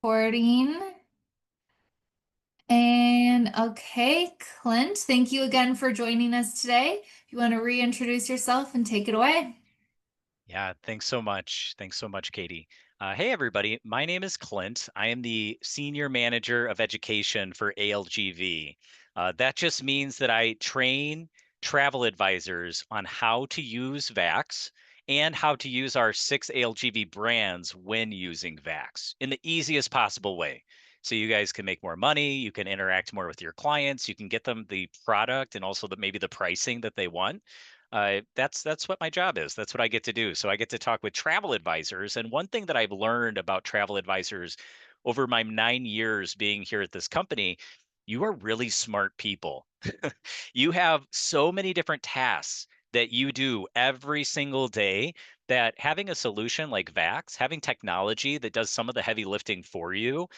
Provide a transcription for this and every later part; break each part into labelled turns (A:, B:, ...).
A: Recording. And okay, Clint, thank you again for joining us today. If you want to reintroduce yourself and take it away.
B: Yeah, thanks so much. Thanks so much, Katie. Hey, everybody. My name is Clint. I am the Senior Manager of Education for ALGV. That just means that I train travel advisors on how to use Vax and how to use our 6 ALGV brands when using Vax in the easiest possible way. So you guys can make more money, you can interact more with your clients, you can get them the product and also maybe the pricing that they want. That's what my job is. That's what I get to do. So I get to talk with travel advisors. And one thing that I've learned about travel advisors over my 9 years being here at this company, you are really smart people. You have so many different tasks that you do every single day that having a solution like Vax, having technology that does some of the heavy lifting for you,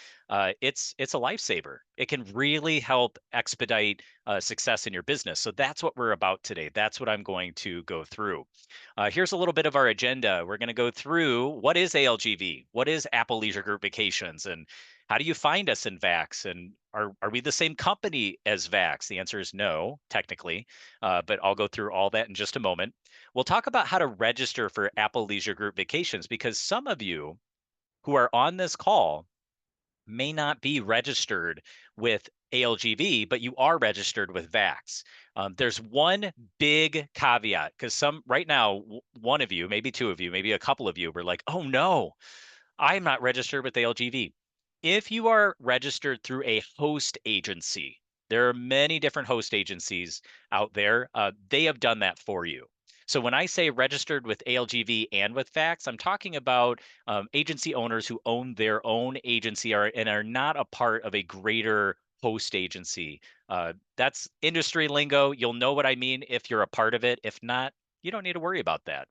B: it's a lifesaver. It can really help expedite success in your business. So that's what we're about today. That's what I'm going to go through. Here's a little bit of our agenda. We're going to go through what is ALGV, what is Apple Leisure Group Vacations, and how do you find us in Vax? And are we the same company as Vax? The answer is no, technically, but I'll go through all that in just a moment. We'll talk about how to register for Apple Leisure Group Vacations because some of you who are on this call may not be registered with ALGV, but you are registered with Vax. There's one big caveat because some right now, one of you, maybe two of you, maybe a couple of you were like, oh no, I'm not registered with ALGV. If you are registered through a host agency, there are many different host agencies out there. They have done that for you. So when I say registered with ALGV and with Vax, I'm talking about agency owners who own their own agency and are not a part of a greater host agency. That's industry lingo. You'll know what I mean if you're a part of it. If not, you don't need to worry about that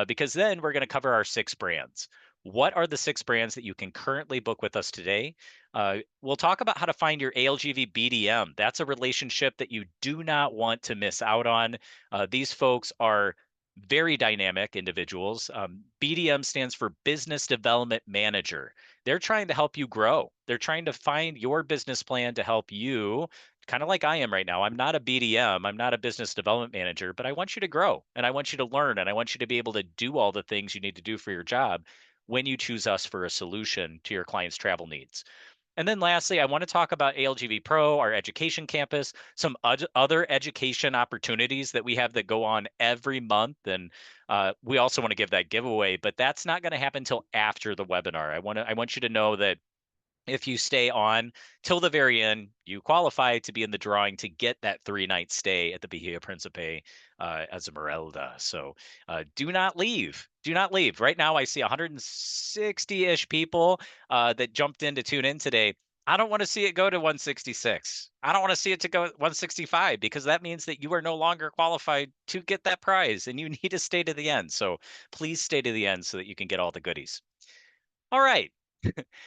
B: because then we're going to cover our 6 brands. What are the 6 brands that you can currently book with us today? We'll talk about how to find your ALGV BDM. That's a relationship that you do not want to miss out on. These folks are very dynamic individuals. BDM stands for Business Development Manager. They're trying to help you grow. They're trying to find your business plan to help you, kind of like I am right now. I'm not a BDM, I'm not a business development manager, but I want you to grow and I want you to learn and I want you to be able to do all the things you need to do for your job when you choose us for a solution to your client's travel needs. And then lastly, I want to talk about ALGV Pro, our education campus, some other education opportunities that we have that go on every month. And we also want to give that giveaway, but that's not going to happen until after the webinar. I want you to know that if you stay on till the very end, you qualify to be in the drawing to get that 3-night stay at the Bahia Principe Esmeralda. So do not leave. Do not leave. Right now, I see 160-ish people that jumped in to tune in today. I don't want to see it go to 166. I don't want to see it to go 165 because that means that you are no longer qualified to get that prize and you need to stay to the end. So please stay to the end so that you can get all the goodies. All right.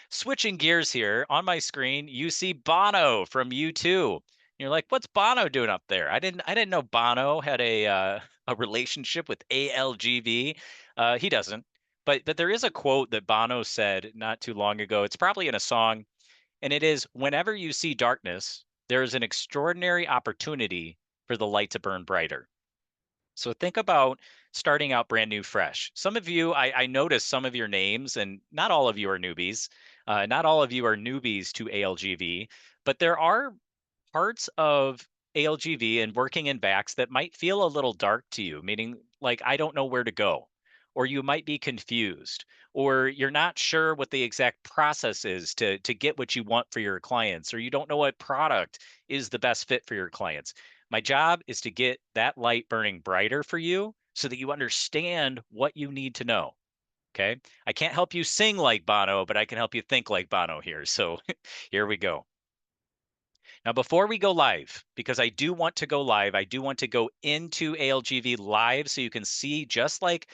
B: Switching gears here on my screen, you see Bono from U2. You're like, what's Bono doing up there? I didn't know Bono had a relationship with ALGV. He doesn't. But there is a quote that Bono said not too long ago. It's probably in a song, and it is whenever you see darkness, there is an extraordinary opportunity for the light to burn brighter. So think about starting out brand new, fresh. Some of you, I noticed some of your names, and not all of you are newbies. Not all of you are newbies to ALGV, but there are parts of ALGV and working in Vax that might feel a little dark to you, meaning like, I don't know where to go, or you might be confused, or you're not sure what the exact process is to get what you want for your clients, or you don't know what product is the best fit for your clients. My job is to get that light burning brighter for you so that you understand what you need to know. Okay. I can't help you sing like Bono, but I can help you think like Bono here. So here we go. Now, before we go live, because I do want to go live, I do want to go into ALGV live so you can see just like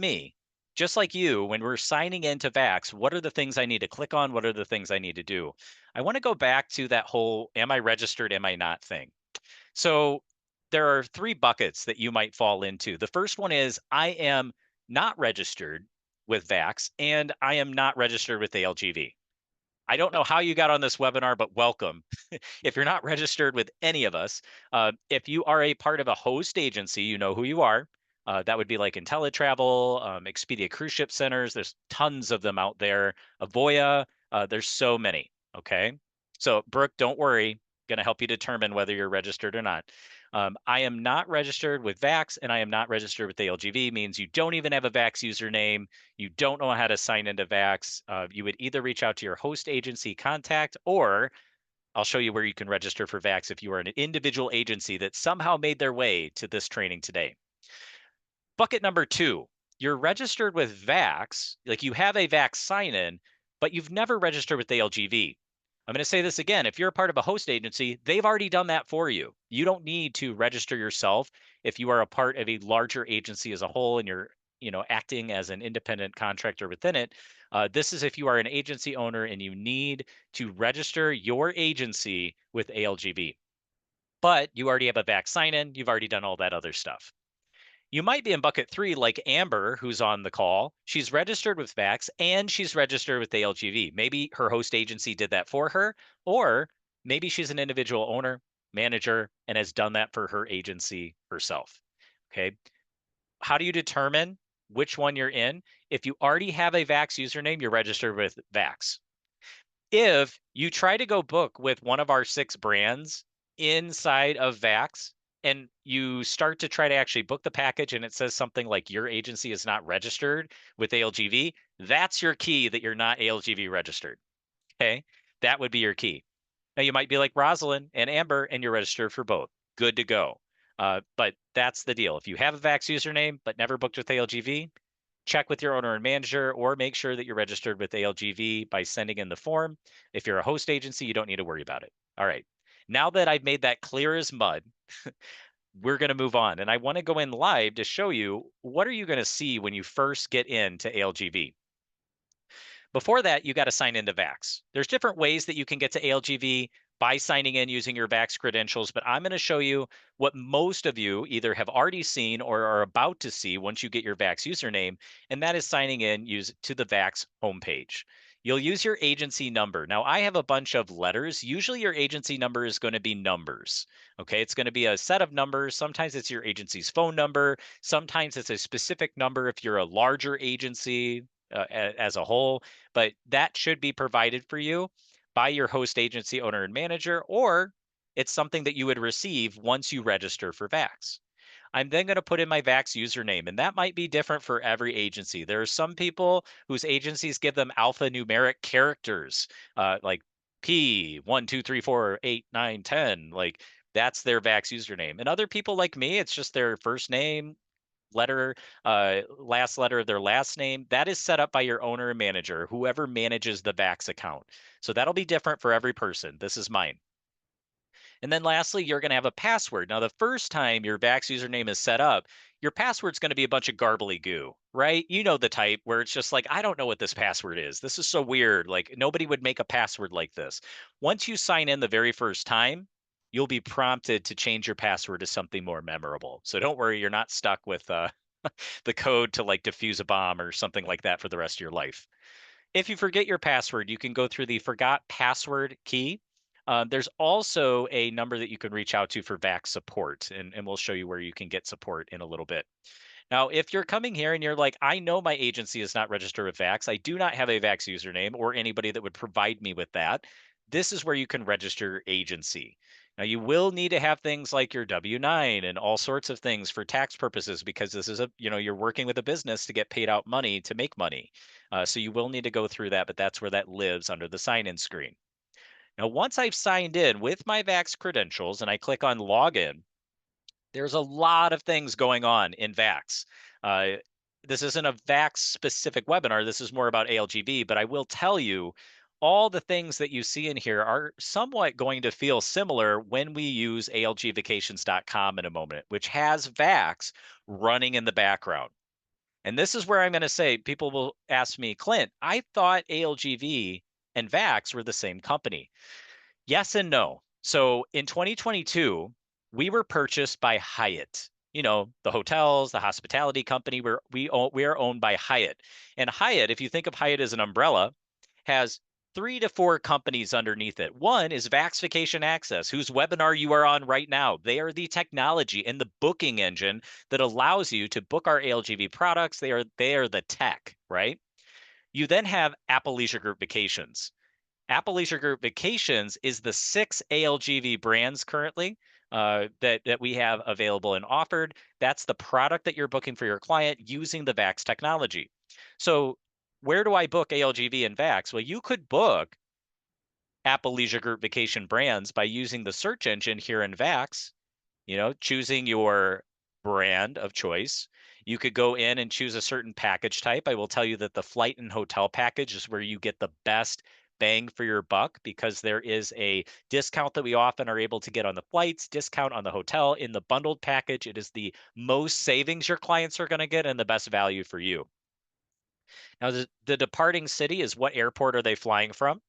B: me, just like you, when we're signing into Vax, what are the things I need to click on? What are the things I need to do? I want to go back to that whole am I registered, am I not thing. So there are 3 buckets that you might fall into. The first one is I am not registered with Vax and I am not registered with ALGV. I don't know how you got on this webinar, but welcome. If you're not registered with any of us, if you are a part of a host agency, you know who you are. That would be like IntelliTravel, Expedia Cruise Ship Centers. There's tons of them out there. Avoya, there's so many. Okay. So, Brooke, don't worry. Going to help you determine whether you're registered or not. I am not registered with Vax and I am not registered with ALGV, means you don't even have a Vax username. You don't know how to sign into Vax. You would either reach out to your host agency contact, or I'll show you where you can register for Vax if you are an individual agency that somehow made their way to this training today. Bucket number two, you're registered with Vax, like you have a Vax sign in, but you've never registered with ALGV. I'm going to say this again. If you're a part of a host agency, they've already done that for you. You don't need to register yourself if you are a part of a larger agency as a whole and you're acting as an independent contractor within it. This is if you are an agency owner and you need to register your agency with ALGV. But you already have a Vax sign in, you've already done all that other stuff. You might be in bucket three, like Amber, who's on the call. She's registered with Vax and she's registered with ALGV. Maybe her host agency did that for her, or maybe she's an individual owner, manager, and has done that for her agency herself. Okay. How do you determine which one you're in? If you already have a Vax username, you're registered with Vax. If you try to go book with one of our 6 brands inside of Vax and you start to try to actually book the package and it says something like your agency is not registered with ALGV, that's your key that you're not ALGV registered. Okay. That would be your key. Now you might be like Rosalind and Amber and you're registered for both. Good to go. But that's the deal. If you have a Vax username but never booked with ALGV, check with your owner and manager, or make sure that you're registered with ALGV by sending in the form. If you're a host agency, you don't need to worry about it. All right. Now that I've made that clear as mud, we're going to move on. And I want to go in live to show you what are you going to see when you first get into ALGV. Before that, you got to sign into Vax. There's different ways that you can get to ALGV by signing in using your Vax credentials, but I'm going to show you what most of you either have already seen or are about to see once you get your Vax username, and that is signing in to the Vax homepage. You'll use your agency number. Now, I have a bunch of letters. Usually your agency number is going to be numbers. Okay, it's going to be a set of numbers. Sometimes it's your agency's phone number. Sometimes it's a specific number if you're a larger agency as a whole, but that should be provided for you by your host agency owner and manager, or it's something that you would receive once you register for Vax. I'm then going to put in my Vax username, and that might be different for every agency. There are some people whose agencies give them alphanumeric characters, like P 1 2 3 4 8 9 10. Like that's their Vax username. And other people like me, it's just their first name, letter, last letter of their last name. That is set up by your owner and manager, whoever manages the Vax account. So that'll be different for every person. This is mine. And then lastly, you're going to have a password. Now, the first time your Vax username is set up, your password's going to be a bunch of garbly goo, right? You know the type where it's just like, I don't know what this password is. This is so weird. Like nobody would make a password like this. Once you sign in the very first time, you'll be prompted to change your password to something more memorable. So don't worry, you're not stuck with the code to like defuse a bomb or something like that for the rest of your life. If you forget your password, you can go through the forgot password key. There's also a number that you can reach out to for VAX support, and we'll show you where you can get support in a little bit. Now, if you're coming here and you're like, I know my agency is not registered with Vax, I do not have a Vax username or anybody that would provide me with that, this is where you can register your agency. Now, you will need to have things like your W-9 and all sorts of things for tax purposes because this is you're working with a business to get paid out money to make money. So you will need to go through that, but that's where that lives under the sign-in screen. Now, once I've signed in with my Vax credentials and I click on login, there's a lot of things going on in Vax. Uh, this isn't a Vax specific webinar. This is more about ALGV, but I will tell you all the things that you see in here are somewhat going to feel similar when we use algvacations.com in a moment, which has Vax running in the background. And this is where I'm going to say people will ask me, Clint, I thought ALGV and Vax were the same company. Yes and no. So in 2022, we were purchased by Hyatt. You know, the hotels, the hospitality company, we are owned by Hyatt. And Hyatt, if you think of Hyatt as an umbrella, has three to four companies underneath it. One is Vaxification Access, whose webinar you are on right now. They are the technology and the booking engine that allows you to book our ALGV products. They are the tech, right? You then have Apple Leisure Group Vacations. Apple Leisure Group Vacations is the 6 ALGV brands currently that we have available and offered. That's the product that you're booking for your client using the Vax technology. So where do I book ALGV and Vax? Well, you could book Apple Leisure Group Vacation brands by using the search engine here in Vax, choosing your brand of choice. You could go in and choose a certain package type. I will tell you that the flight and hotel package is where you get the best bang for your buck because there is a discount that we often are able to get on the flights, discount on the hotel in the bundled package. It is the most savings your clients are going to get and the best value for you. Now, the departing city is what airport are they flying from?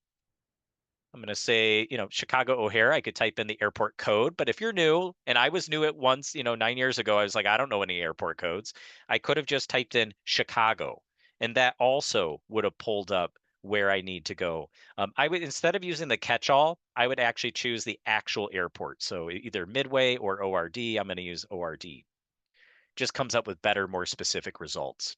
B: I'm going to say, Chicago O'Hare. I could type in the airport code, but if you're new, and I was new at once, 9 years ago, I was like, I don't know any airport codes. I could have just typed in Chicago, and that also would have pulled up where I need to go. I would, instead of using the catch-all, I would actually choose the actual airport. So either Midway or ORD. I'm going to use ORD. Just comes up with better, more specific results.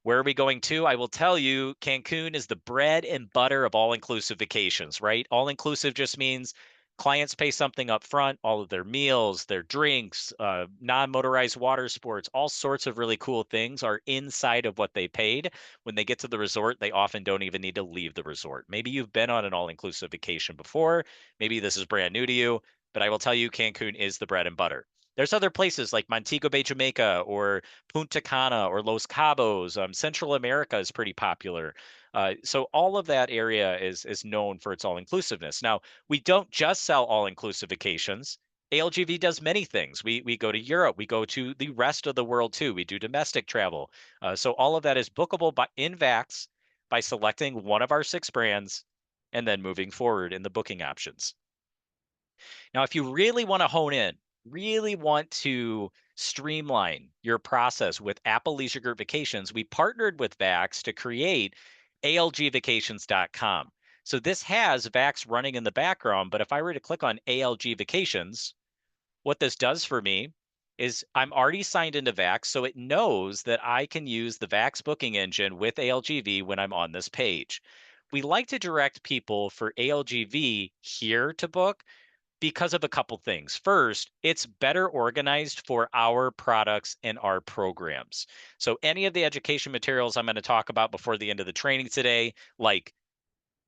B: Where are we going to? I will tell you, Cancun is the bread and butter of all inclusive vacations, right? All inclusive just means clients pay something up front, all of their meals, their drinks, non motorized water sports, all sorts of really cool things are inside of what they paid. When they get to the resort, they often don't even need to leave the resort. Maybe you've been on an all inclusive vacation before. Maybe this is brand new to you, but I will tell you, Cancun is the bread and butter. There's other places like Montego Bay, Jamaica, or Punta Cana or Los Cabos. Central America is pretty popular. So all of that area is known for its all inclusiveness. Now we don't just sell all inclusive vacations. ALGV does many things. We go to Europe. We go to the rest of the world too. We do domestic travel. So all of that is bookable by in Vax by selecting one of our 6 brands and then moving forward in the booking options. Now, if you really want to hone in, really want to streamline your process with Apple Leisure Group Vacations, we partnered with Vax to create ALGvacations.com. So this has Vax running in the background, but if I were to click on ALG Vacations, what this does for me is I'm already signed into Vax, so it knows that I can use the Vax booking engine with ALGV when I'm on this page. We like to direct people for ALGV here to book because of a couple things. First, it's better organized for our products and our programs. So, any of the education materials I'm going to talk about before the end of the training today, like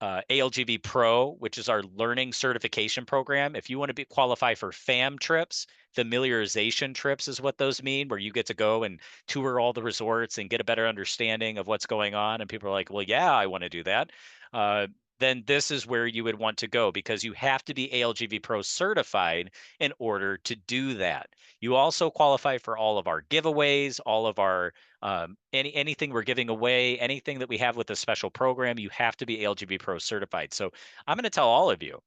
B: ALGV Pro, which is our learning certification program. If you want to qualify for FAM trips, familiarization trips is what those mean, where you get to go and tour all the resorts and get a better understanding of what's going on. And people are like, well, yeah, I want to do that. Uh, then this is where you would want to go because you have to be ALGV Pro certified in order to do that. You also qualify for all of our giveaways, all of our anything we're giving away, anything that we have with a special program, you have to be ALGV Pro certified. So I'm going to tell all of you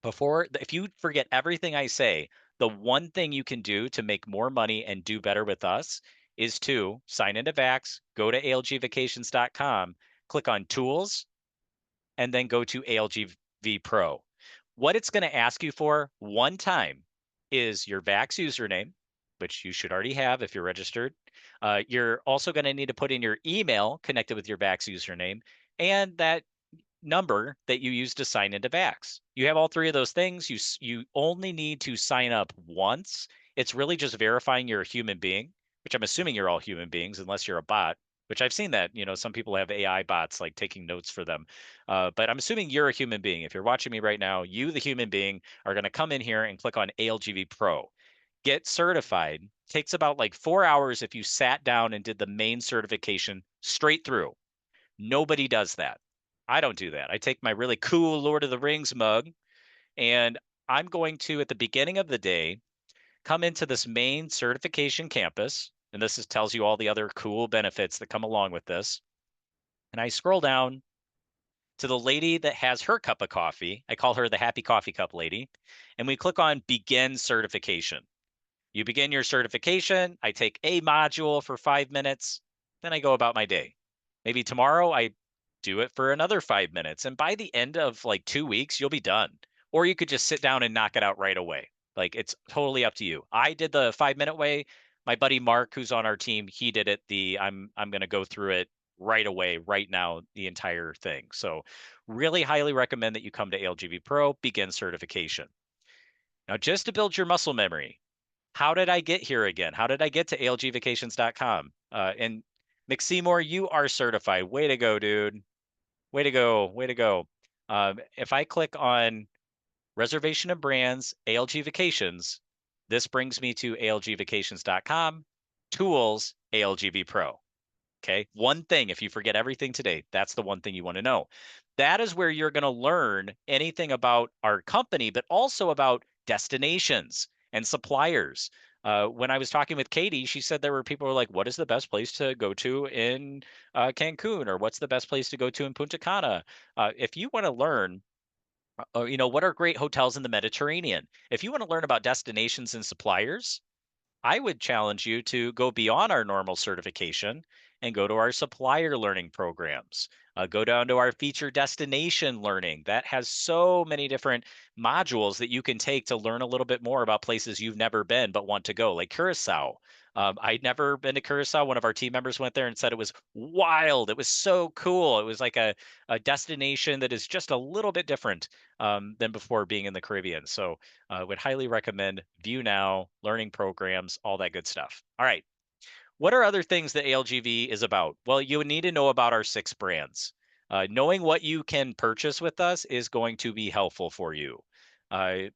B: if you forget everything I say, the one thing you can do to make more money and do better with us is to sign into Vax, go to algvacations.com, click on tools, and then go to ALGV Pro. What it's going to ask you for one time is your Vax username, which you should already have if you're registered. You're also going to need to put in your email connected with your Vax username and that number that you use to sign into Vax. You have all 3 of those things. You only need to sign up once. It's really just verifying you're a human being, which I'm assuming you're all human beings unless you're a bot, which I've seen that, some people have AI bots like taking notes for them. But I'm assuming you're a human being. If you're watching me right now, you, the human being, are going to come in here and click on ALGV Pro. Get certified. Takes about like 4 hours if you sat down and did the main certification straight through. Nobody does that. I don't do that. I take my really cool Lord of the Rings mug and I'm going to, at the beginning of the day, come into this main certification campus. And tells you all the other cool benefits that come along with this. And I scroll down to the lady that has her cup of coffee. I call her the happy coffee cup lady. And we click on begin certification. You begin your certification. I take a module for 5 minutes. Then I go about my day. Maybe tomorrow I do it for another 5 minutes. And by the end of like 2 weeks, you'll be done. Or you could just sit down and knock it out right away. Like it's totally up to you. I did the 5 minute way. My buddy Mark, who's on our team, he did it. I'm gonna go through it right away, right now, the entire thing. So really highly recommend that you come to ALGV Pro, begin certification. Now, just to build your muscle memory, how did I get here again? How did I get to algvacations.com? And McSeymour, you are certified. Way to go, dude. Way to go. Way to go. If I click on reservation of brands, ALG Vacations, this brings me to algvacations.com, tools, ALGV Pro. Okay. One thing, if you forget everything today, that's the one thing you want to know. That is where you're going to learn anything about our company, but also about destinations and suppliers. When I was talking with Katie, she said there were people who were like, what is the best place to go to in Cancun? Or what's the best place to go to in Punta Cana? If you want to learn, what are great hotels in the Mediterranean? If you want to learn about destinations and suppliers, I would challenge you to go beyond our normal certification and go to our supplier learning programs. Go down to our feature destination learning. That has so many different modules that you can take to learn a little bit more about places you've never been but want to go, like Curacao. I'd never been to Curacao. One of our team members went there and said it was wild. It was so cool. It was like a destination that is just a little bit different than before being in the Caribbean. So would highly recommend View Now, learning programs, all that good stuff. All right. What are other things that ALGV is about? Well, you would need to know about our 6 brands. Knowing what you can purchase with us is going to be helpful for you. Uh,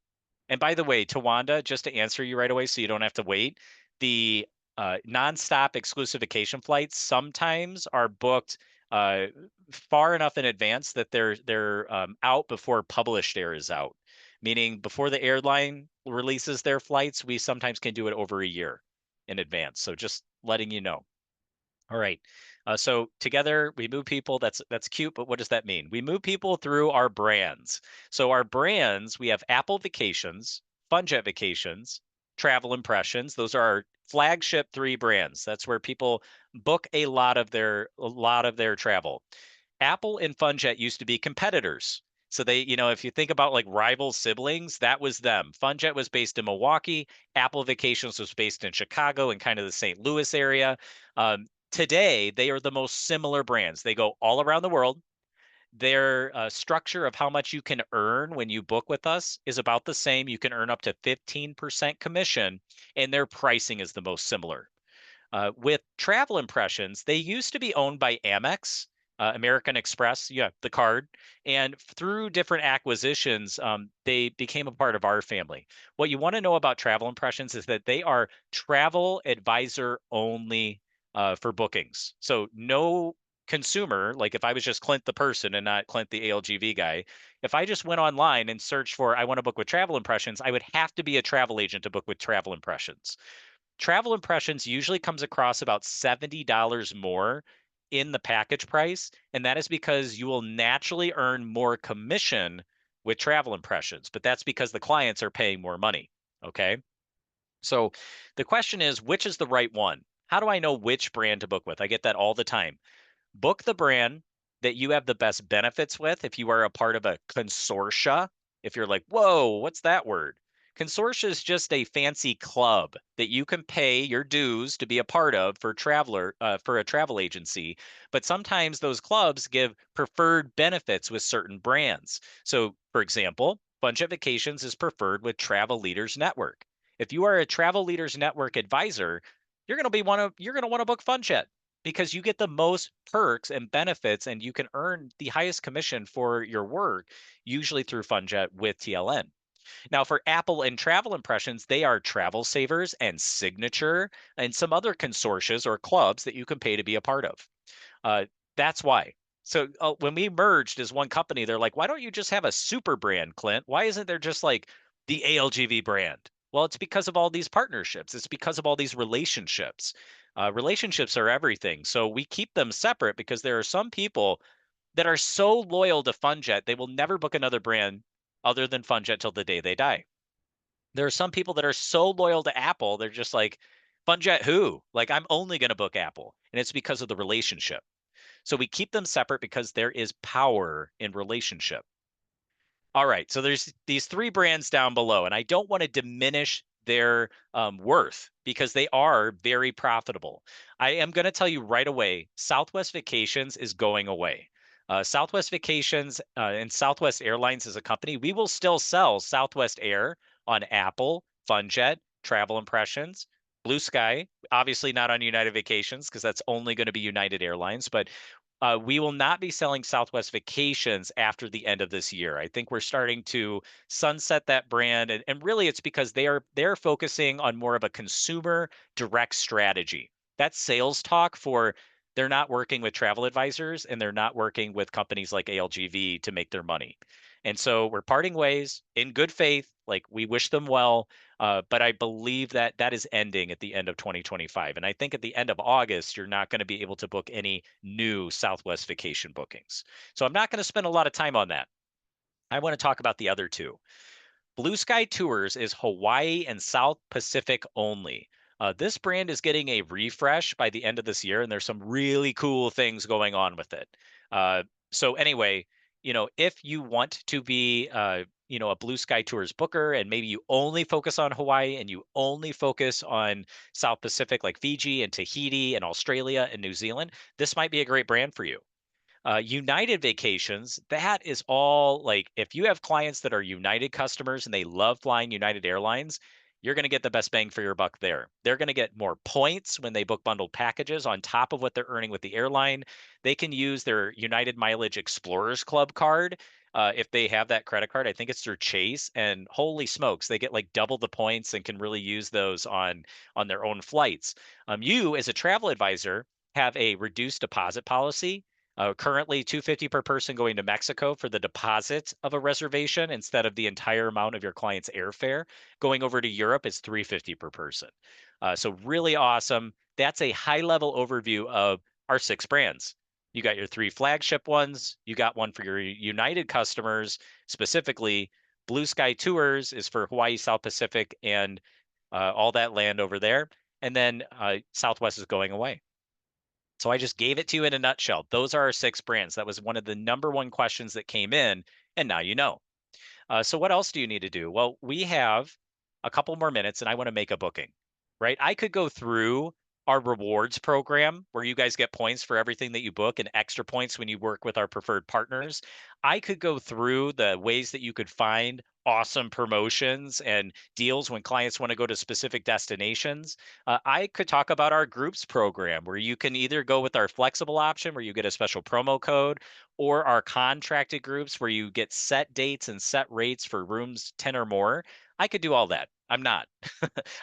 B: and by the way, Tawanda, just to answer you right away so you don't have to wait, the nonstop exclusification flights sometimes are booked uh, far enough in advance that they're out before published air is out. Meaning before the airline releases their flights, we sometimes can do it over a year in advance. So just letting you know. All right. So together we move people. That's cute, but what does that mean? We move people through our brands. So our brands, we have Apple Vacations, FunJet Vacations, Travel Impressions. Those are our flagship 3 brands. That's where people book a lot of their travel. Apple and FunJet used to be competitors. So they, if you think about like rival siblings, that was them. FunJet was based in Milwaukee. Apple Vacations was based in Chicago and kind of the St. Louis area. Today, they are the most similar brands. They go all around the world. Their structure of how much you can earn when you book with us is about the same. You can earn up to 15% commission, and their pricing is the most similar. With Travel Impressions, they used to be owned by Amex, American Express, yeah, the card. And through different acquisitions, they became a part of our family. What you want to know about Travel Impressions is that they are travel advisor only for bookings. So no consumer, like if I was just Clint the person and not Clint the ALGV guy, if I just went online and searched for I want to book with Travel Impressions, I would have to be a travel agent to book with Travel Impressions. Travel Impressions usually comes across about $70 more in the package price, and that is because you will naturally earn more commission with Travel Impressions, but that's because the clients are paying more money, okay? So the question is, which is the right one? How do I know which brand to book with? I get that all the time. Book the brand that you have the best benefits with. If you are a part of a consortia, if you're like, whoa, what's that word? Consortia is just a fancy club that you can pay your dues to be a part of for a travel agency. But sometimes those clubs give preferred benefits with certain brands. So, for example, Budget Vacations is preferred with Travel Leaders Network. If you are a Travel Leaders Network advisor, you're going to want to book FunJet because you get the most perks and benefits and you can earn the highest commission for your work, usually through FunJet with TLN. Now, for Apple and Travel Impressions, they are Travel Savers and Signature and some other consortia or clubs that you can pay to be a part of. Uh, that's why. So when we merged as one company, they're like, why don't you just have a super brand, Clint? Why isn't there just like the ALGV brand? Well, it's because of all these partnerships. It's because of all these relationships. Relationships are everything. So we keep them separate because there are some people that are so loyal to FunJet, they will never book another brand other than FunJet till the day they die. There are some people that are so loyal to Apple, they're just like, FunJet who? Like, I'm only going to book Apple. And it's because of the relationship. So we keep them separate because there is power in relationship. All right. So there's these three brands down below, and I don't want to diminish their worth because they are very profitable. I am going to tell you right away Southwest Vacations is going away. Southwest Vacations and Southwest Airlines as a company, we will still sell Southwest Air on Apple, FunJet, Travel Impressions, Blue Sky, obviously not on United Vacations because that's only going to be United Airlines, but we will not be selling Southwest Vacations after the end of this year. I think we're starting to sunset that brand, and really it's because they're focusing on more of a consumer direct strategy. That's sales talk for they're not working with travel advisors and they're not working with companies like ALGV to make their money. And so we're parting ways in good faith. Like we wish them well, but I believe that that is ending at the end of 2025. And I think at the end of August, you're not going to be able to book any new Southwest vacation bookings. So I'm not going to spend a lot of time on that. I want to talk about the other two. Blue Sky Tours is Hawaii and South Pacific only. This brand is getting a refresh by the end of this year, and there's some really cool things going on with it. So anyway, if you want to be, a Blue Sky Tours booker, and maybe you only focus on Hawaii and you only focus on South Pacific, like Fiji and Tahiti and Australia and New Zealand, this might be a great brand for you. United Vacations, that is all like if you have clients that are United customers and they love flying United Airlines, you're going to get the best bang for your buck there. They're going to get more points when they book bundled packages on top of what they're earning with the airline. They can use their United Mileage Explorers Club card. If they have that credit card, I think it's their Chase, and holy smokes, they get like double the points and can really use those on their own flights. You, as a travel advisor, have a reduced deposit policy currently 250 per person going to Mexico for the deposit of a reservation instead of the entire amount of your client's airfare. Going over to Europe is 350 per person. So really awesome. That's a high level overview of our six brands. You got your three flagship ones. You got one for your United customers, specifically Blue Sky Tours is for Hawaii, South Pacific, and all that land over there. And then Southwest is going away. So I just gave it to you in a nutshell. Those are our six brands. That was one of the number one questions that came in, and now you know. So what else do you need to do? Well, we have a couple more minutes, and I want to make a booking, right? I could go through our rewards program where you guys get points for everything that you book and extra points when you work with our preferred partners. I could go through the ways that you could find awesome promotions and deals when clients want to go to specific destinations. I could talk about our groups program where you can either go with our flexible option where you get a special promo code, or our contracted groups where you get set dates and set rates for rooms 10 or more. I could do all that. I'm not.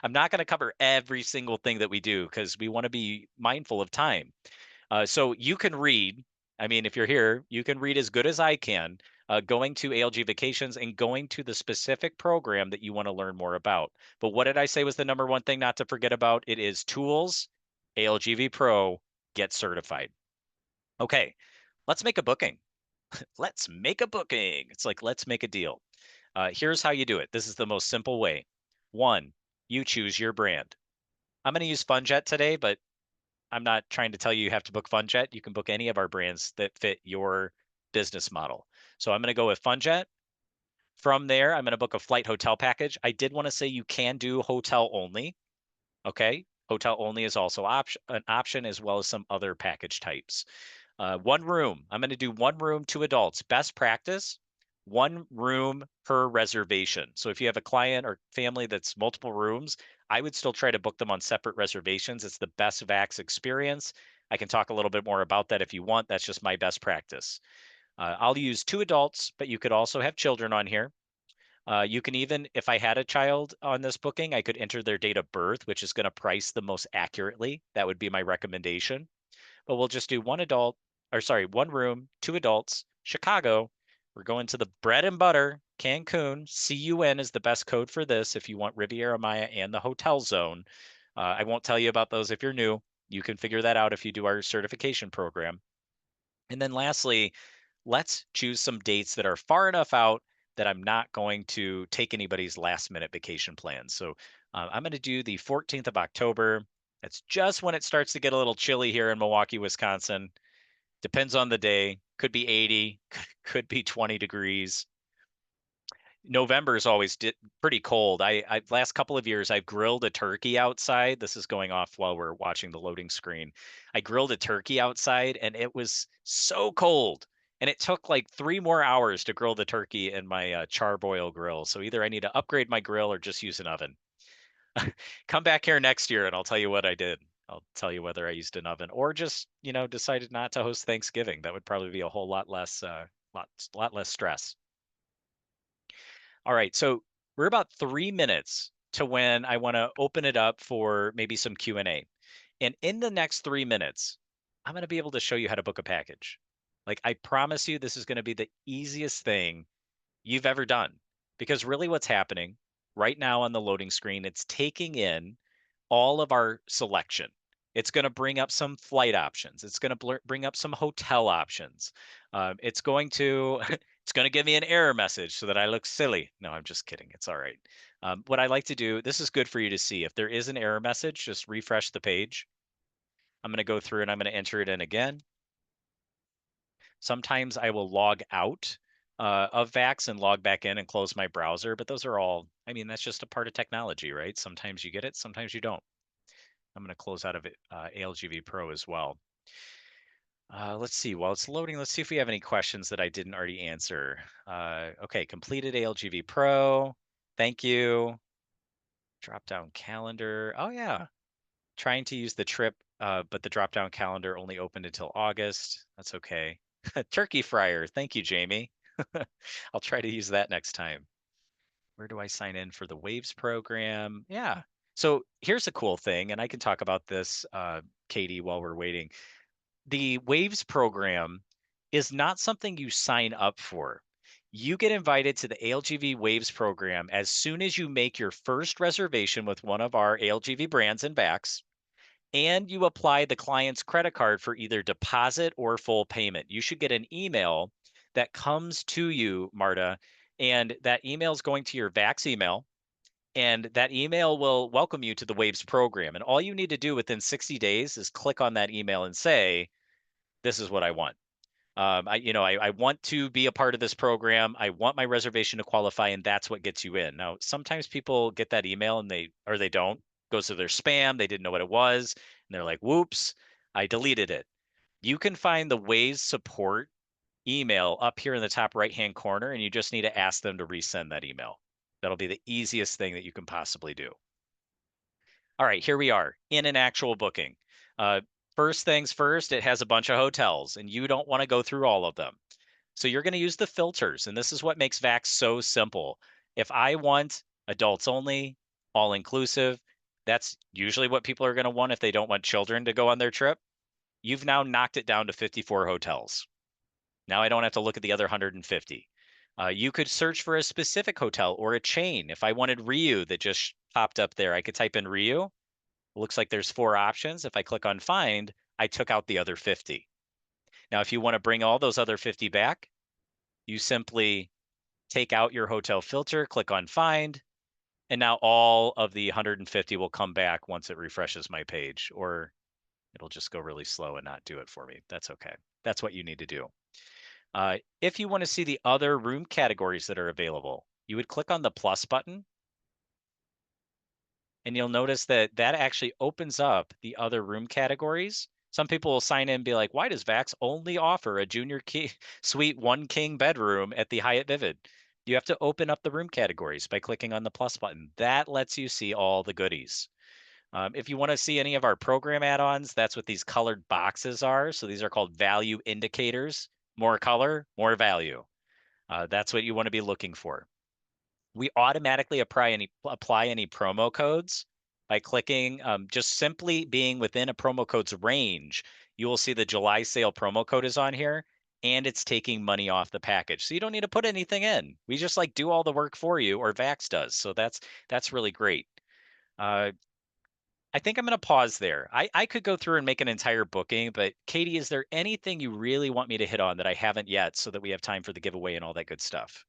B: I'm not going to cover every single thing that we do because we want to be mindful of time. So you can read. I mean, if you're here, you can read as good as I can, going to ALG Vacations and going to the specific program that you want to learn more about. But what did I say was the number one thing not to forget about? It is tools, ALGV Pro, get certified. Okay, let's make a booking. Let's make a booking. It's like, let's make a deal. Here's how you do it. This is the most simple way. One, you choose your brand. I'm going to use FunJet today, but I'm not trying to tell you you have to book FunJet. You can book any of our brands that fit your business model. So I'm going to go with FunJet. From there, I'm going to book a flight hotel package. I did want to say you can do hotel only. Okay. Hotel only is also an option as well as some other package types. One room. I'm going to do one room, two adults. Best practice, one room per reservation. So if you have a client or family that's multiple rooms, I would still try to book them on separate reservations. It's the best Vax experience. I can talk a little bit more about that if you want. That's just my best practice. I'll use two adults, but you could also have children on here. You can even, if I had a child on this booking, I could enter their date of birth, which is going to price the most accurately. That would be my recommendation. But we'll just do one adult, or sorry, one room, two adults, Chicago. We're going to the bread and butter, Cancun. CUN is the best code for this if you want Riviera Maya and the hotel zone. I won't tell you about those if you're new. You can figure that out if you do our certification program. And then lastly, let's choose some dates that are far enough out that I'm not going to take anybody's last minute vacation plans. So I'm going to do the 14th of October. That's just when it starts to get a little chilly here in Milwaukee, Wisconsin. Depends on the day. Could be 80, could be 20 degrees. November is always pretty cold. I last couple of years I've grilled a turkey outside. This is going off while we're watching the loading screen. I grilled a turkey outside and it was so cold. And it took like 3 more hours to grill the turkey in my charbroil grill. So either I need to upgrade my grill or just use an oven. Come back here next year and I'll tell you what I did. I'll tell you whether I used an oven or just, decided not to host Thanksgiving. That would probably be a whole lot less, lot less stress. All right, so we're about 3 minutes to when I want to open it up for maybe some Q&A. And in the next 3 minutes, I'm going to be able to show you how to book a package. Like I promise you, this is going to be the easiest thing you've ever done. Because really what's happening right now on the loading screen, it's taking in all of our selection. It's going to bring up some flight options. It's going to bring up some hotel options. It's going to it's going to give me an error message so that I look silly. No, I'm just kidding. It's all right. What I like to do, this is good for you to see. If there is an error message, just refresh the page. I'm going to go through and I'm going to enter it in again. Sometimes I will log out of Vax and log back in and close my browser, but those are all, I mean, that's just a part of technology, right? Sometimes you get it, sometimes you don't. I'm going to close out of it, ALGV Pro as well. Let's see, while it's loading, let's see if we have any questions that I didn't already answer. Okay, completed ALGV Pro. Thank you. Drop down calendar. Oh yeah, trying to use the trip, but the drop down calendar only opened until August. That's okay. Turkey fryer. Thank you, Jamie. I'll try to use that next time. Where do I sign in for the Waves program? Yeah. So here's a cool thing, and I can talk about this, Katie, while we're waiting. The Waves program is not something you sign up for. You get invited to the ALGV Waves program as soon as you make your first reservation with one of our ALGV brands and backs, and you apply the client's credit card for either deposit or full payment. You should get an email that comes to you, Marta, and that email is going to your Vax email. And that email will welcome you to the Waves program. And all you need to do within 60 days is click on that email and say, this is what I want. I want to be a part of this program. I want my reservation to qualify, and that's what gets you in. Now, sometimes people get that email and they don't, goes to their spam. They didn't know what it was, and they're like, "Whoops, I deleted it." You can find the Waze support email up here in the top right-hand corner, and you just need to ask them to resend that email. That'll be the easiest thing that you can possibly do. All right, here we are in an actual booking. Uh, First things first, it has a bunch of hotels, and you don't want to go through all of them. So you're going to use the filters, and this is what makes Vax so simple. If I want adults only, all inclusive, that's usually what people are going to want if they don't want children to go on their trip. You've now knocked it down to 54 hotels. Now I don't have to look at the other 150. You could search for a specific hotel or a chain. If I wanted Ryu that just popped up there, I could type in Ryu. It looks like there's 4 options. If I click on find, I took out the other 50. Now, if you want to bring all those other 50 back, you simply take out your hotel filter, click on find, and now all of the 150 will come back once it refreshes my page, or it'll just go really slow and not do it for me. That's okay. That's what you need to do. If you want to see the other room categories that are available, you would click on the plus button, and you'll notice that that actually opens up the other room categories. Some people will sign in and be like, why does Vax only offer a junior key suite 1 king bedroom at the Hyatt Vivid? You have to open up the room categories by clicking on the plus button. That lets you see all the goodies. If you want to see any of our program add-ons, that's what these colored boxes are. So these are called value indicators. More color, more value. That's what you want to be looking for. We automatically apply any promo codes by clicking, just simply being within a promo code's range. You will see the July sale promo code is on here, and it's taking money off the package. So you don't need to put anything in. We just like do all the work for you, or Vax does. So that's really great. I think I'm going to pause there. I could go through and make an entire booking, but Katie, is there anything you really want me to hit on that I haven't yet, so that we have time for the giveaway and all that good stuff?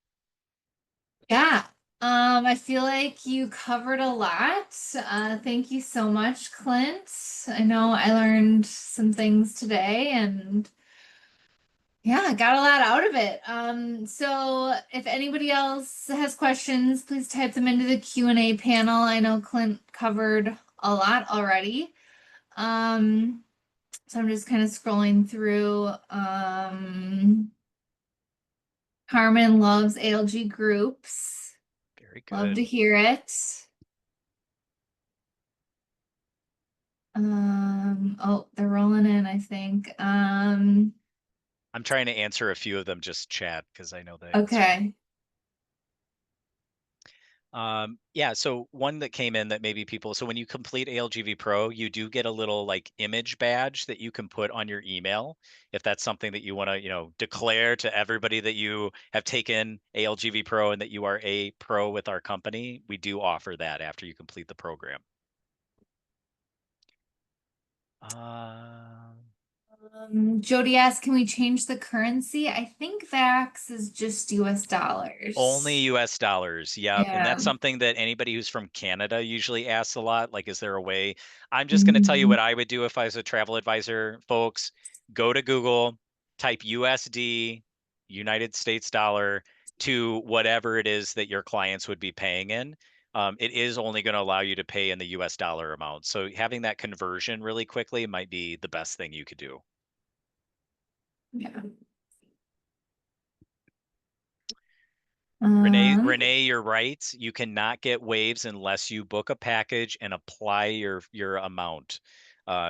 A: Yeah. I feel like you covered a lot. Thank you so much, Clint. I know I learned some things today, and Yeah, got a lot out of it. So if anybody else has questions, please type them into the Q&A panel. I know Clint covered a lot already. Um, so I'm just kind of scrolling through. Carmen loves ALG groups.
B: Very
A: Love
B: good.
A: to hear it. Oh, they're rolling in, I think.
B: I'm trying to answer a few of them just chat because I know the answer.
A: Okay.
B: Yeah, so one that came in that maybe people, so when you complete ALGV Pro, you do get a little like image badge that you can put on your email if that's something that you want to, declare to everybody that you have taken ALGV Pro and that you are a pro with our company. We do offer that after you complete the program. Uh,
A: Jody asked, can we change the currency? I think Vax is just US
B: Only
A: dollars.
B: US dollars. Yep. And
A: Yeah.
B: that's something that anybody who's from Canada usually asks a lot. Like, is there a way? I'm just going to tell you
A: Mhm.
B: what I would do if I was a travel advisor, folks. Go to Google, type USD, United States dollar, to whatever it is that your clients would be paying in. It is only going to allow you to pay in the US dollar amount. So having that conversion really quickly might be the best thing you could do.
A: Yeah.
B: Renee,
A: Um,
B: Renee, you're right. You cannot get waves unless you book a package and apply your amount,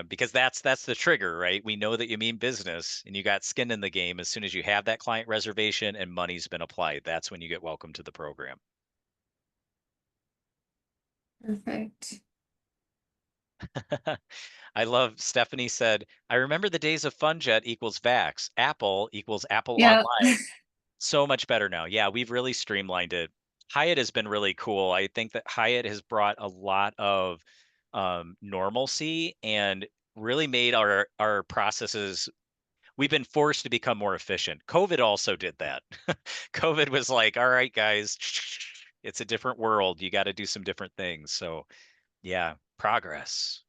B: because that's the trigger, right? We know that you mean business and you got skin in the game. As soon as you have that client reservation and money's been applied, that's when you get welcome to the program.
A: Perfect.
B: I love Stephanie said, I remember the days of FunJet equals Vax, Apple equals Apple
A: Yeah.
B: Online. So much better now. Yeah, we've really streamlined it. Hyatt has been really cool. I think that Hyatt has brought a lot of normalcy and really made our processes. We've been forced to become more efficient. COVID also did that. COVID was like, all right, guys, it's a different world. You got to do some different things. So yeah, progress.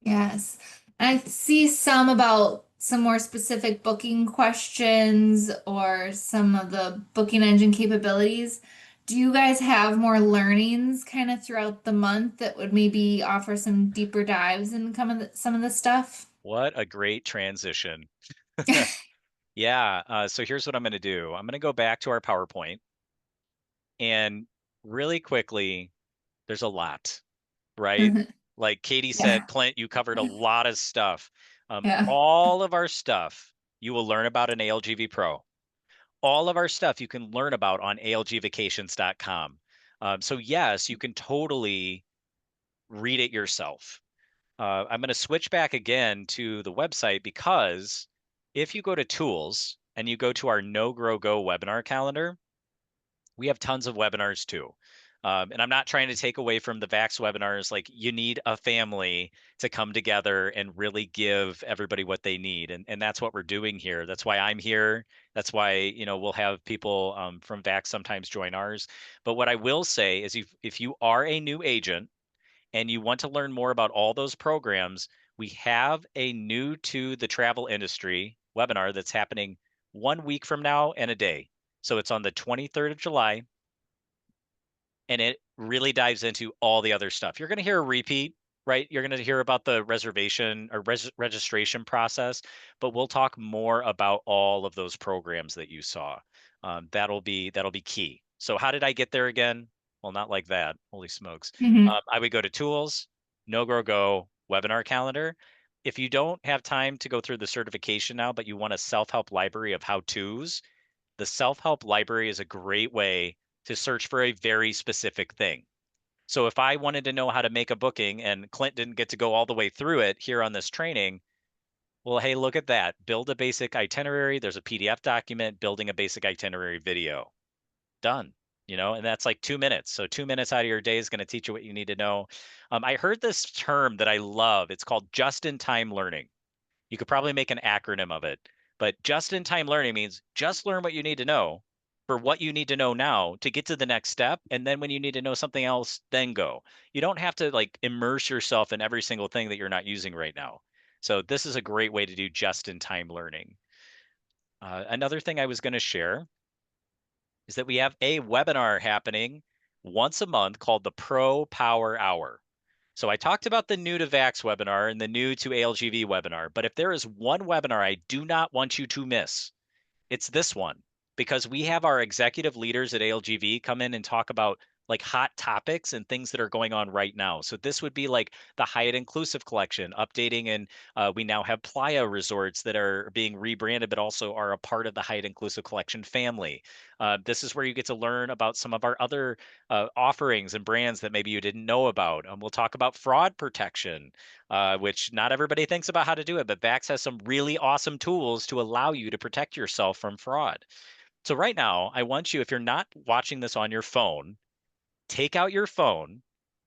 A: Yes. I see some about some more specific booking questions or some of the booking engine capabilities. Do you guys have more learnings kind of throughout the month that would maybe offer some deeper dives in some of the stuff?
B: What a great transition. Yeah. So here's what I'm going to do. I'm going to go back to our PowerPoint. And really quickly, there's a lot, right? Like Katie said,
A: Yeah.
B: Clint, you covered a lot of stuff.
A: Yeah.
B: All of our stuff you will learn about in ALGV Pro. All of our stuff you can learn about on algvacations.com. So yes, you can totally read it yourself. I'm going to switch back again to the website because if you go to tools and you go to our No Grow Go webinar calendar, we have tons of webinars too. And I'm not trying to take away from the Vax webinars. Like, you need a family to come together and really give everybody what they need. And that's what we're doing here. That's why I'm here. That's why, we'll have people from Vax sometimes join ours. But what I will say is if you are a new agent and you want to learn more about all those programs, we have a new to the travel industry webinar that's happening 1 week from now and a day. So it's on the 23rd of July, and it really dives into all the other stuff. You're going to hear a repeat, right? You're going to hear about the reservation or registration process, but we'll talk more about all of those programs that you saw. That'll be key. So how did I get there again? Well, not like that. Holy smokes!
A: Hmm.
B: I would go to Tools, No Grow Go webinar calendar. If you don't have time to go through the certification now, but you want a self-help library of how-tos, the self-help library is a great way to search for a very specific thing. So if I wanted to know how to make a booking and Clint didn't get to go all the way through it here on this training, well, hey, look at that. Build a basic itinerary. There's a PDF document, building a basic itinerary video. Done. And that's like 2 minutes. So 2 minutes out of your day is going to teach you what you need to know. I heard this term that I love. It's called just-in-time learning. You could probably make an acronym of it, but just in time learning means just learn what you need to know for what you need to know now to get to the next step. And then when you need to know something else, then go. You don't have to like immerse yourself in every single thing that you're not using right now. So this is a great way to do just in time learning. Another thing I was going to share is that we have a webinar happening once a month called the Pro Power Hour. So I talked about the new to Vax webinar and the new to ALGV webinar, but if there is one webinar I do not want you to miss, it's this one, because we have our executive leaders at ALGV come in and talk about like hot topics and things that are going on right now. So this would be like the Hyatt Inclusive Collection updating, and we now have Playa resorts that are being rebranded, but also are a part of the Hyatt Inclusive Collection family. This is where you get to learn about some of our other offerings and brands that maybe you didn't know about. We'll talk about fraud protection, which not everybody thinks about how to do it, but Vax has some really awesome tools to allow you to protect yourself from fraud. So right now, I want you, if you're not watching this on your phone, take out your phone,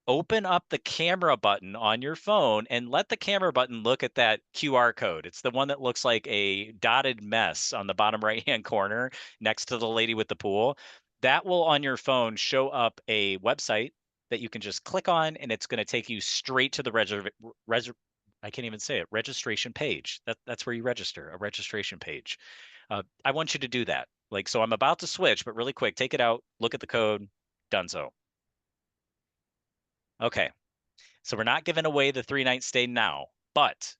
B: open up the camera button on your phone, and let the camera button look at that QR code. It's the one that looks like a dotted mess on the bottom right-hand corner next to the lady with the pool. That will, on your phone, show up a website that you can just click on, and it's going to take you straight to the I can't even say it, registration page. That's where you register, a registration page. I want you to do that. Like, so I'm about to switch, but really quick, take it out, look at the code, done so. Okay, so we're not giving away the 3-night stay now, but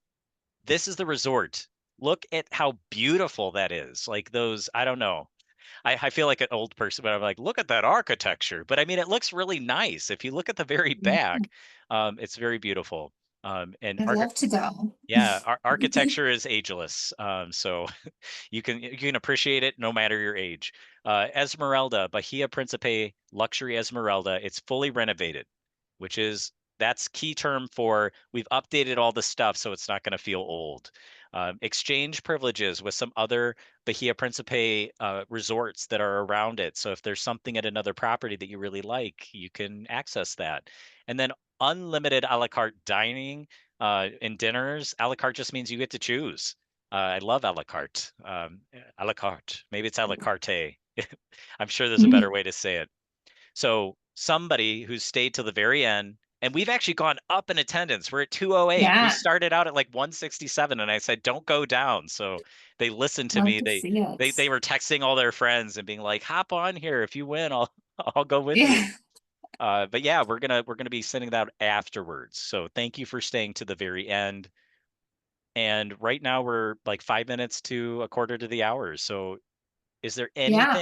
B: this is the resort. Look at how beautiful that is. Like those, I don't know. I feel like an old person, but I'm like, look at that architecture. But I mean, it looks really nice. If you look at the very back, it's very beautiful. And
A: I'd love to go.
B: yeah, architecture is ageless. So you can appreciate it no matter your age. Esmeralda, Bahia Principe Luxury Esmeralda. It's fully renovated, which is that's key term for we've updated all the stuff so it's not going to feel old. Exchange privileges with some other Bahia Principe resorts that are around it. So if there's something at another property that you really like, you can access that. And then unlimited a la carte dining and dinners. A la carte just means you get to choose. I love a la carte. A la carte. Maybe it's a la carte. I'm sure there's a better way to say it. So somebody who's stayed till the very end, and we've actually gone up in attendance. We're at 208. We
A: Yeah,
B: started out at like 167, and I said, "Don't go down." So they listened to
A: love
B: me.
A: to see it.
B: They were texting all their friends and being like, "Hop on here. If you win, I'll I'll go with you."
A: Yeah,
B: But yeah, we're gonna be sending that out afterwards. So thank you for staying to the very end. And right now we're like 5 minutes to a quarter to the hour. So is there
A: yeah.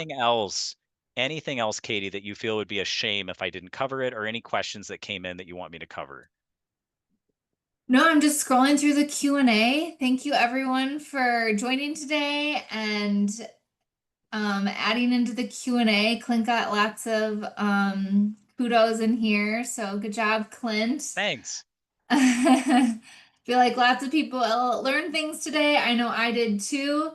B: anything else, Katie, that you feel would be a shame if I didn't cover it, or any questions that came in that you want me to cover?
A: No, I'm just scrolling through the Q&A. Thank you everyone for joining today and adding into the Q&A. Clint got lots of kudos in here, so good job, Clint.
B: Thanks.
A: I feel like lots of people learned things today. I know I did too.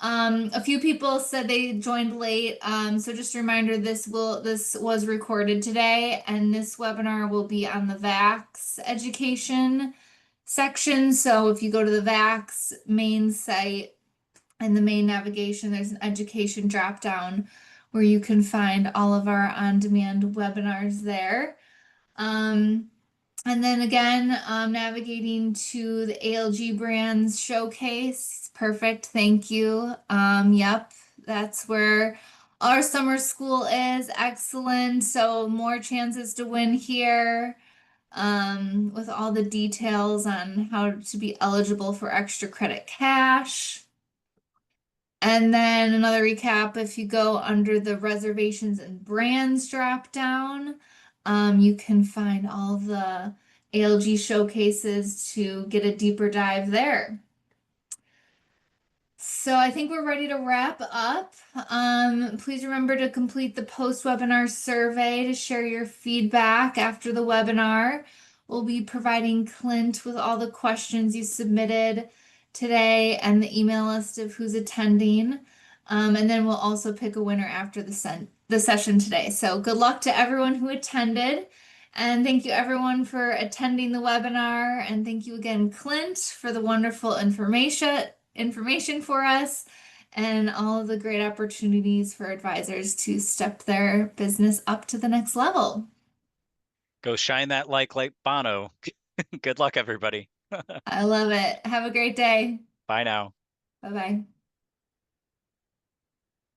A: A few people said they joined late. So just a reminder, this was recorded today, and this webinar will be on the Vax education section. So if you go to the Vax main site and the main navigation, there's an education drop down where you can find all of our on-demand webinars there. And then again, navigating to the ALG brands showcase. Perfect. Thank you. Yep, that's where our summer school is. Excellent. So more chances to win here. With all the details on how to be eligible for extra credit cash. And then another recap, if you go under the reservations and brands drop down, you can find all the ALG showcases to get a deeper dive there. So I think we're ready to wrap up. Please remember to complete the post-webinar survey to share your feedback after the webinar. We'll be providing Clint with all the questions you submitted today and the email list of who's attending. And then we'll also pick a winner after the session today. So good luck to everyone who attended. And thank you everyone for attending the webinar. And thank you again, Clint, for the wonderful information for us and all of the great opportunities for advisors to step their business up to the next level.
B: Go shine that like Bono. Good luck, everybody.
A: I love it. Have a great day.
B: Bye now.
A: Bye bye.